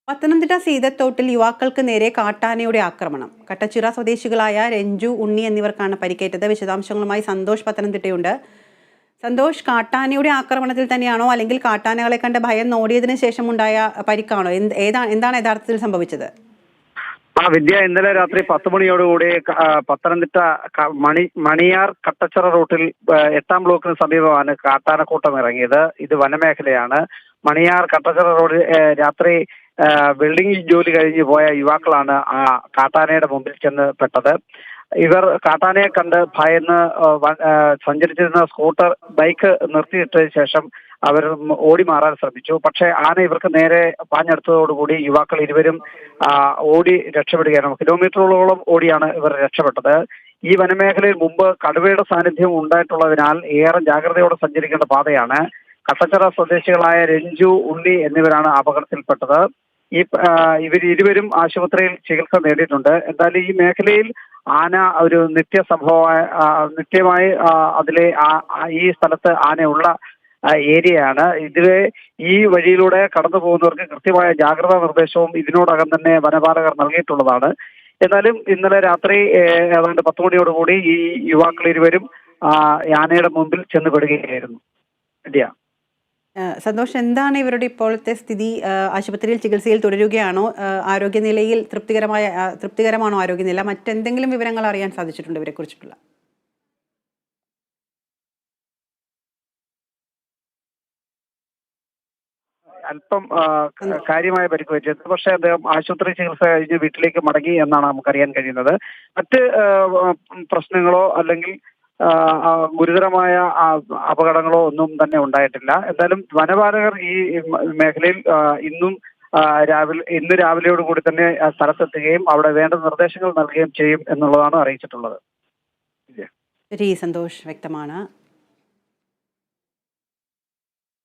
പത്തനംതിട്ട സീതത്തോട്ടിൽ യുവാക്കൾക്ക് നേരെ കാട്ടാനയുടെ ആക്രമണം. കട്ടച്ചിറ സ്വദേശികളായ രഞ്ജു, ഉണ്ണി എന്നിവർക്കാണ് പരിക്കേറ്റത്. വിശദാംശങ്ങളുമായി സന്തോഷ് പത്തനംതിട്ടയുണ്ട്. സന്തോഷ്, കാട്ടാനയുടെ ആക്രമണത്തിൽ തന്നെയാണോ, അല്ലെങ്കിൽ കാട്ടാനകളെ കണ്ട് ഭയം ഓടിയതിനു ശേഷം ഉണ്ടായ പരിക്കാണോ? എന്താണ് യഥാർത്ഥത്തിൽ സംഭവിച്ചത്? വിദ്യ, ഇന്നലെ രാത്രി 10 മണിയോടുകൂടി പത്തനംതിട്ട മണിയാർ കട്ടച്ചിറ റൂട്ടിൽ 8-ാം ബ്ലോക്കിന് സമീപമാണ് കാട്ടാനക്കൂട്ടം ഇറങ്ങിയത്. ഇത് വനമേഖലയാണ്. മണിയാർ കട്ടച്ചിറ റോഡിൽ രാത്രി വെൽഡിംഗ് ജോലി കഴിഞ്ഞ് പോയ യുവാക്കളാണ് ആ കാട്ടാനയുടെ മുമ്പിൽ ചെന്ന് പെട്ടത്. ഇവർ കാട്ടാനയെ കണ്ട് ഭയന്ന് സഞ്ചരിച്ചിരുന്ന സ്കൂട്ടർ ബൈക്ക് നിർത്തിയിട്ടതിന് ശേഷം അവർ ഓടി മാറാൻ ശ്രമിച്ചു. പക്ഷേ ആന ഇവർക്ക് നേരെ പാഞ്ഞെടുത്തതോടുകൂടി യുവാക്കൾ ഇരുവരും ഓടി രക്ഷപ്പെടുകയാണ്. കിലോമീറ്ററുകളോളം ഓടിയാണ് ഇവർ രക്ഷപ്പെട്ടത്. ഈ വനമേഖലയിൽ മുമ്പ് കടുവയുടെ സാന്നിധ്യം ഉണ്ടായിട്ടുള്ളതിനാൽ ഏറെ ജാഗ്രതയോടെ സഞ്ചരിക്കേണ്ട പാതയാണ്. കട്ടച്ചിറ സ്വദേശികളായ രഞ്ജു, ഉണ്ണി എന്നിവരാണ് അപകടത്തിൽപ്പെട്ടത്. ഇവരിരുവരും ആശുപത്രിയിൽ ചികിത്സ നേടിയിട്ടുണ്ട്. എന്തായാലും ഈ മേഖലയിൽ ആന ഒരു നിത്യമായി അതിലെ ഈ സ്ഥലത്ത് ആനയുള്ള ഏരിയയാണ്. ഇതിലെ ഈ വഴിയിലൂടെ കടന്നു പോകുന്നവർക്ക് കൃത്യമായ ജാഗ്രതാ നിർദ്ദേശവും ഇതിനോടകം തന്നെ വനപാലകർ നൽകിയിട്ടുള്ളതാണ്. എന്നാലും ഇന്നലെ രാത്രി ഏതാണ്ട് 10 മണിയോടുകൂടി ഈ യുവാക്കൾ ഇരുവരും ആനയുടെ മുമ്പിൽ ചെന്നുപെടുകയായിരുന്നു. ഇല്ല സന്തോഷ്, എന്താണ് ഇവരുടെ ഇപ്പോഴത്തെ സ്ഥിതി? ആശുപത്രിയിൽ ചികിത്സയിൽ തുടരുകയാണോ? ആരോഗ്യനിലയിൽ തൃപ്തികരമാണോ ആരോഗ്യനില? മറ്റെന്തെങ്കിലും വിവരങ്ങൾ അറിയാൻ സാധിച്ചിട്ടുണ്ടോ ഇവരെ കുറിച്ചിട്ടുള്ള? അല്പം കാര്യമായ പരിക്ക് പറ്റിയത്. പക്ഷേ അദ്ദേഹം ആശുപത്രി ചികിത്സ കഴിഞ്ഞ് വീട്ടിലേക്ക് മടങ്ങി എന്നാണ് നമുക്കറിയാൻ കഴിയുന്നത്. മറ്റ് പ്രശ്നങ്ങളോ അല്ലെങ്കിൽ ഗുരുതരമായ അപകടങ്ങളോ ഒന്നും തന്നെ ഉണ്ടായിട്ടില്ല. എന്തായാലും വനപാലകർ ഈ മേഖലയിൽ ഇന്ന് രാവിലെയോട് കൂടി തന്നെ സ്ഥലത്തെത്തുകയും അവിടെ വേണ്ട നിർദ്ദേശങ്ങൾ നൽകുകയും ചെയ്യും എന്നുള്ളതാണ് അറിയിച്ചിട്ടുള്ളത്. ശരി സന്തോഷ്, വ്യക്തമാണ്.